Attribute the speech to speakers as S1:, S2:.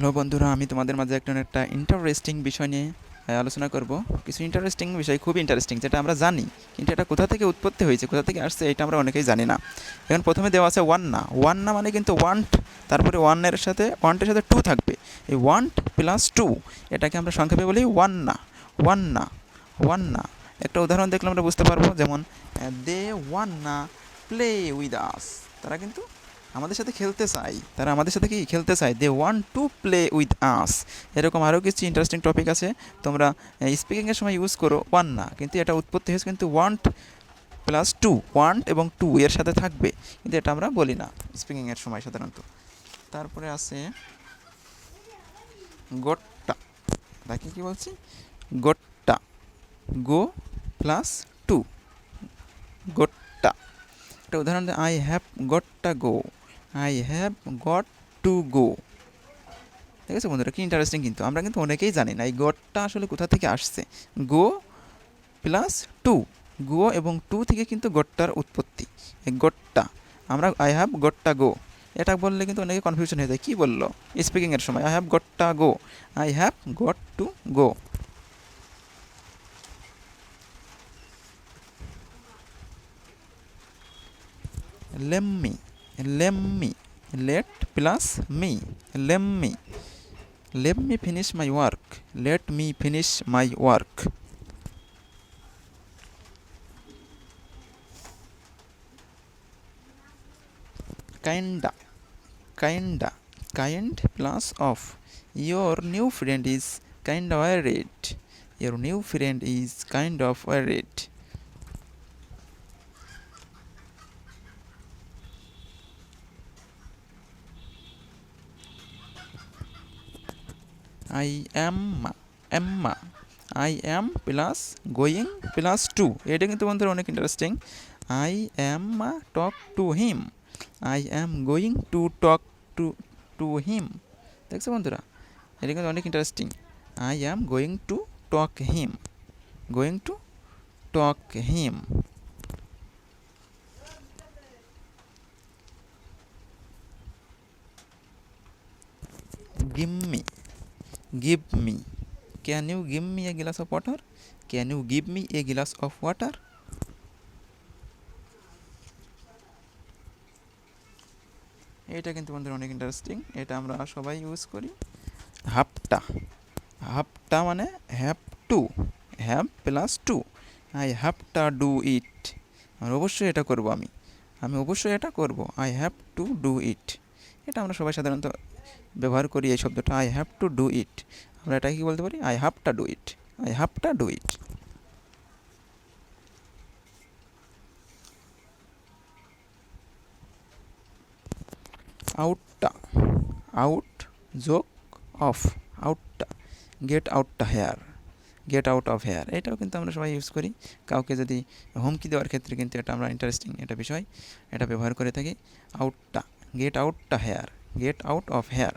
S1: Hello বন্ধুরা, আমি তোমাদের মাঝে একটা ইন্টারেস্টিং বিষয় নিয়ে আলোচনা করব। কিছু ইন্টারেস্টিং বিষয়, খুব ইন্টারেস্টিং, যেটা আমরা জানি, কিন্তু এটা কোথা থেকে উৎপত্তি হয়েছে, কোথা থেকে আসছে, এটা আমরা অনেকেই জানি না। এখন প্রথমে দেওয়া আছে ওয়ান না। ওয়ান না মানে কিন্তু ওয়ান্ট, তারপরে ওয়ানের সাথে ওয়ান্টের সাথে টু থাকবে। এই ওয়ান্ট প্লাস টু, এটাকে আমরা সংক্ষেপে বলি ওয়ান না। ওয়ান না, ওয়ান না। একটা উদাহরণ দেখলে আমরা বুঝতে পারবো, যেমন দে ওয়ান না প্লে উইথ আস। তারা কিন্তু আমাদের সাথে খেলতে চাই, তারা আমাদের সাথে কি খেলতে চায়, they want to play with us. এরকম আরও কিছু ইন্টারেস্টিং টপিক আছে, তোমরা স্পিকিংয়ের সময় ইউজ করো ওয়ান না, কিন্তু এটা উৎপত্তি হয়েছে কিন্তু ওয়ান্ট প্লাস টু, ওয়ান্ট এবং টু এর সাথে থাকবে, কিন্তু এটা আমরা বলি না স্পিকিংয়ের সময় সাধারণত। তারপরে আছে গোট্টা। তাকে কি বলছি, গোট্টা, গো প্লাস টু, গোট্টা। একটা উদাহরণ, I have gotta go, I have got to go. ঠিক আছে বন্ধুরা, কি ইন্টারেস্টিং, কিন্তু আমরা কিন্তু অনেকেই জানি না এই গটটা আসলে কোথা থেকে আসছে। গো প্লাস টু, গো এবং টু থেকে কিন্তু গট্টার উৎপত্তি। এই গট্টা, আমরা আই হ্যাভ গট্টা গো, এটা বললে কিন্তু অনেকে কনফিউশন হয়ে যায়, কী বললো স্পিকিংয়ের সময়, I have gotta go, I have got to go. Lemme, lemme, let plus me, lemme, let me finish my work, let me finish my work. Kinda, kinda, kind plus of, your new friend is kind of worried, your new friend is kind of worried. I am Emma, I am plus going plus to, এটা কিন্তু বন্ধুরা অনেক interesting. I am talk to him, I am going to talk to him। দেখছো বন্ধুরা, এটা কিন্তু অনেক interesting. I am going to talk him, going to talk him. Give me, give me, can you give me a glass of water, can you give me a glass of water. এটা কিন্তু বন্ধুরা অনেক interesting, এটা আমরা সবাই use করি। Hafta, hafta মানে have to, have plus to, I hafta do it, আর অবশ্যই এটা করব, আমি অবশ্যই এটা করব, I have to do it. এটা আমরা সবাই সাধারণত ব্যবহার করি এই শব্দটা, I have to do it. আমরা এটাকে কি বলতে পারি, I hafta do it, I hafta do it. Outta, out যোগ of, outta, get outta here, get out of here. এটাও কিন্তু আমরা সবাই ইউজ করি, কাউকে যদি হুমকি দেওয়ার ক্ষেত্রে কিন্তু এটা আমরা ইন্টারেস্টিং এটা বিষয়, এটা ব্যবহার করে থাকি। Outta, get outta here, get out of hair.